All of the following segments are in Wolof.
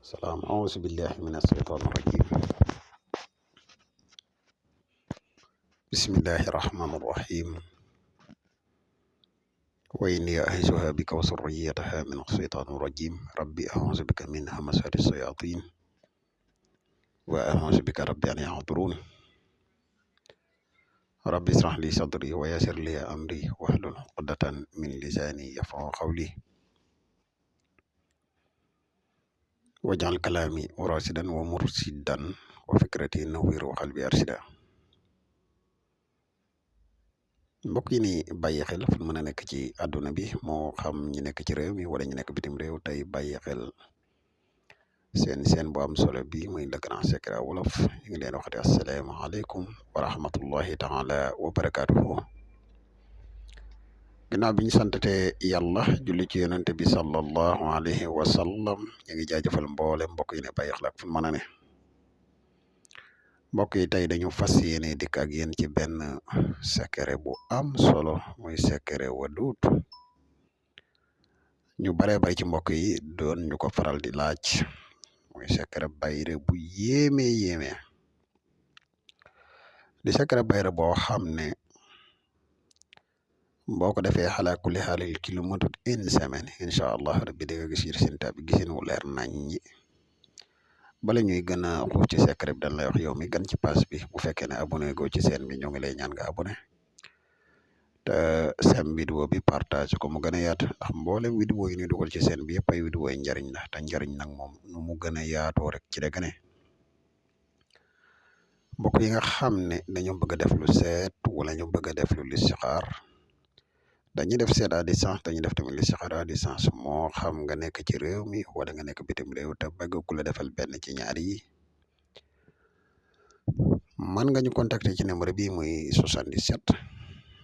salaam auzu billahi min asheytaan irajim bismillahi irrahmani irrahim wa inni a'iizuha bika wa zurriyataha min asheytaan irrajim rabbi auzu bika min hamasati shayatin wa auzu bika rabbi an yahdurun rabbi israh li sadri wa yassir li amri wahlul uqdatan min lisani yafqahu qawli waj'al kalaami rashidan wa murshidan wa fikrati nawwir wa qalbi arshida. mbokk yi ni bàyyi xel fu mën a nekk ci àdduna bi moo xam ñi nekk ci réew mi wala ñu nekk bitim réew tey bàyyi xel seen bu am solo bi muy le grand secret wolof ñu ngi leen waxati asalaamaaleykum wa rahmatullahi taala wa barakatuhu. ginnaaw bi ñu santate yàlla julli ci yonente bi sallallahu alayhi wa sallam ñu ngi jaajëfal mboole mbokk yi ne bàyyi xel ak fu mën a ne. mbokk yi tey dañu fas yéene dikk ak yéen ci benn secret bu am solo muy secret Wadud. ñu bare bay ci mbokk yi doon ñu ko faral di laaj muy secret bayre bu yéeme di secret bayre boo xam ne boo ko defee xalaa kulli xaalil ci lu matut une semaine incha allah rabbi di nga gis résultat bi gisin wu leer nañ ñi. bala ñuy gën a xuus ci secret bi dañ lay wax yow mi gan ci page bi bu fekkee ne abonné go ci seen bi ñoo ngi lay ñaan nga abonné te sem vidéo bi partage ko mu gën a yaatu ndax mboolem vidéo yi ñuy dugal ci seen bi yëpp ay vidéo yi njariñ la te njariñ nag moom nu mu gën a yaatoo rek ci la gën a mbokk yi nga xam ne dañoo bëgg a def lu seet wala ñu bëgg a def lu listixaar dañuy def seet à distance dañuy def tamit listixaar à distance moo xam nga nekk ci réew mi wala nga nekk bitim réew te bëgg ku la defal benn ci ñaar yi man nga ñu contacter ci numéro bi muy 77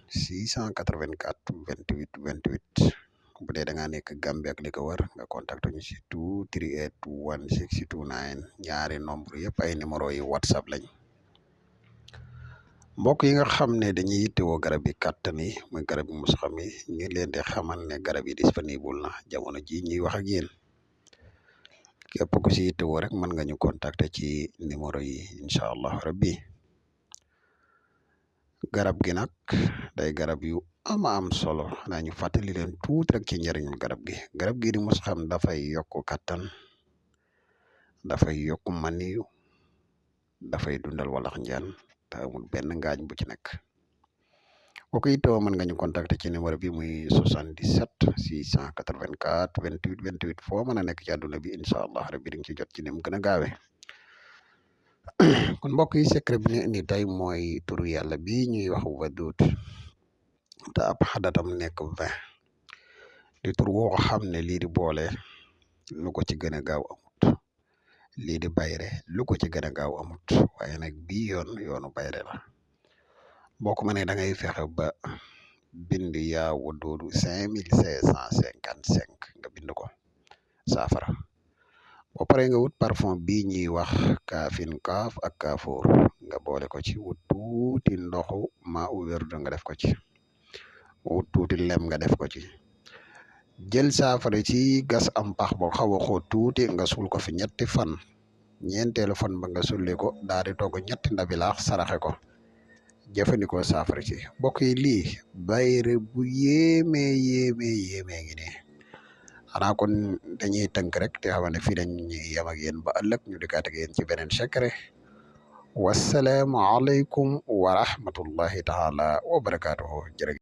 684 28 28 bu dee da ngaa nekk Gambie ak li ko wër nga contacter ñu ci 238 1629 ñaari nombre yëpp ay numéro yi WhatsApp lañ. mbokk yi nga xam ne dañuy yittewoo garab yi kàttan yi muy garab yi mus xam yi ñu leen di xamal ne garab yi disponible na jamono ji ñuy wax ak yéen képp ku si yittewoo rek mën nga ñu contacter ci numéro yi incha allah rabbi. garab gi nag day garab yu am solo xanaa ñu fàttali leen tuuti rek ci njëriñu garab gi di mus xam dafay yokk kàttan dafay yokk maniyu dafay dundal walax njaan te amul benn ngaañ bu ci nekk. kooku ittoo mën nga ñu contacter ci numéro bi muy 77 684 28 28 foo mën a nekk ci àdduna bi incha allah rabbi di nga ci jot ci ni mu gën a gaawee. kon mbokk yi secret bi ñu indi tey mooy turu yàlla bi ñuy wax Wadud te ab xadatam nekk 20 di tur woo xam ne lii di boole lu ko ci gën a gaaw amut lii di bayre lu ko ci gën a gaaw amut waaye nag bii yoonu bayre la. boo ko mënee da ngay fexe ba bind yaa Wadud 5555 nga bind ko saafara. boo paree nga wut parfum bii ñuy wax kaafin kaaf ak kaafoor nga boole ko ci wut tuuti ndoxu maa u wérdu nga def ko ci wut tuuti lem nga def ko ci jël saafara ci gas am pax boo xaw a xóot tuuti nga suul ko fi ñetti fan ñeenteelu fan ba nga sulli ko daal di togg ñetti ndabi laax saraxe ko jëfandikoo saafara ci mbokk yi lii bayre bu yéeme ngi ne xanaa kon dañuy tënk rek te xam ne fii dañ yem ak yéen ba ëllëg ñu dikkaat ak yéen ci beneen secret wasalaamu aleykum wa rahmatullahi taala wa barakaatuhu.